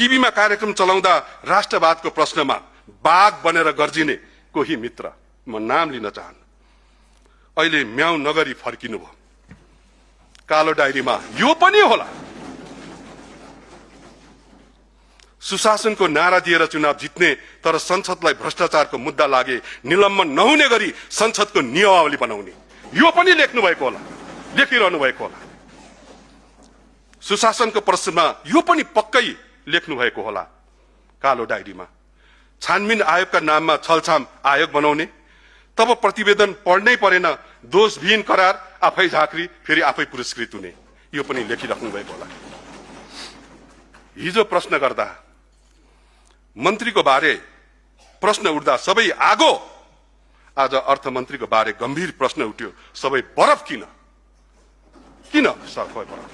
टिभीमा कार्यक्रम चलाउँदा राष्ट्रवादको प्रश्नमा बाघ बनेर गर्जिने कोही मित्र, म नाम लिन चाहन्न, अहिले म्याउ नगरी फर्किनु भयो। कालो डायरीमा यो पनि होला। सुशासनको नारा दिएर चुनाव जित्ने तर संसदलाई भ्रष्टाचारको मुद्दा लागे निलम्बन नहुने गरी संसदको नियमावली बनाउने, यो पनि लेख्नु भएको होला, लेखिरहनु भएको होला। सुशासनको प्रश्नमा यो पनि पक्कै लेख्नु भएको होला कालो डायरीमा। छानबिन आयोगका नाममा छलछाम आयोग बनाउने, तब प्रतिवेदन पढ्नै परेन, दोषविहीन करार, आफै झाँक्री, फेरि आफै पुरस्कृत हुने, यो पनि लेखिराख्नु भएको होला। हिजो प्रश्न गर्दा मन्त्रीको बारे प्रश्न उठ्दा सबै आगो, आज अर्थमन्त्रीको बारे गम्भीर प्रश्न उठ्यो, सबै बरफ किन? किन सबै बरफ?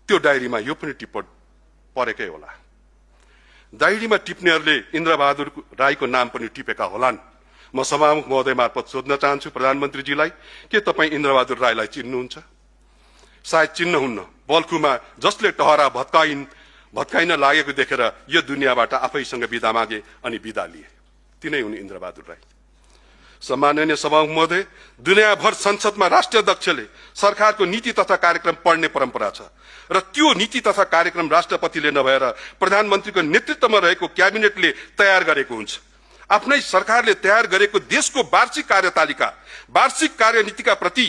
त्यो डायरीमा यो पनि टिप्पण परेकै होला। डायरीमा टिप्नेहरूले इन्द्रबहादुर राईको नाम पनि टिपेका होलान्। म सभामुख महोदय मार्फत सोध्न चाहन्छु प्रधानमन्त्रीजीलाई, के तपाईँ इन्द्रबहादुर राईलाई चिन्नुहुन्छ? सायद चिन्नुहुन्न। बल्खुमा जसले टहरा भत्काइन लागेको देखेर यो दुनियाँबाट आफैसँग बिदा मागे अनि बिदा लिए, तिनै हुन् इन्द्रबहादुर राई। सम्माननीय सभामुख महोदय, दुनियाँभर संसदमा राष्ट्रिय अध्यक्षले सरकारको नीति तथा कार्यक्रम पढ्ने परम्परा छ र त्यो नीति तथा कार्यक्रम राष्ट्रपतिले नभएर प्रधानमन्त्रीको नेतृत्वमा रहेको क्याबिनेटले तयार गरेको हुन्छ। आफ्नै सरकारले तयार गरेको देशको वार्षिक कार्यतालिका, वार्षिक कार्यनीतिका प्रति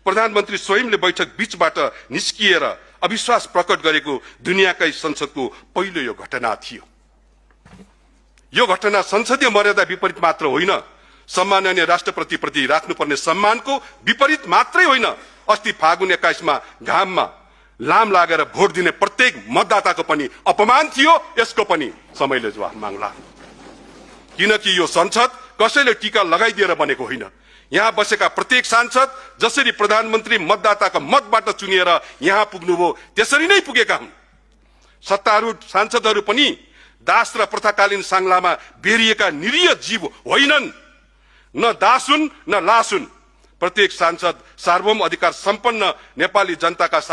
प्रधानमन्त्री स्वयंले बैठक बीचबाट निस्किएर अविश्वास प्रकट गरेको दुनियाँकै संसदको पहिलो यो घटना थियो। यो घटना संसदीय मर्यादा विपरीत मात्र होइन, सम्माननीय राष्ट्रपति प्रति राख्नुपर्ने सम्मानको विपरीत मात्रै होइन, अस्ति फागुन 21मा घाममा लाम लागेर भोट दिने प्रत्येक मतदाताको पनि अपमान थियो। यसको पनि समयले जवाफ माग्ला, किनकि यो संसद कसैले टीका लगाइदिएर बनेको होइन। यहाँ बसेका प्रत्येक सांसद जसरी प्रधानमन्त्री मतदाताको मतबाट चुनिएर यहाँ पुग्नुभयो त्यसरी नै पुगेका हुन्। सत्तारूढ सांसदहरू पनि दास र प्रथाकालीन सांग्लामा बेरिएका निरीह जीव होइनन्। न दास हुन् न लास हुन्। प्रत्येक सांसद सार्वभौम अधिकार सम्पन्न नेपाली जनताका साथ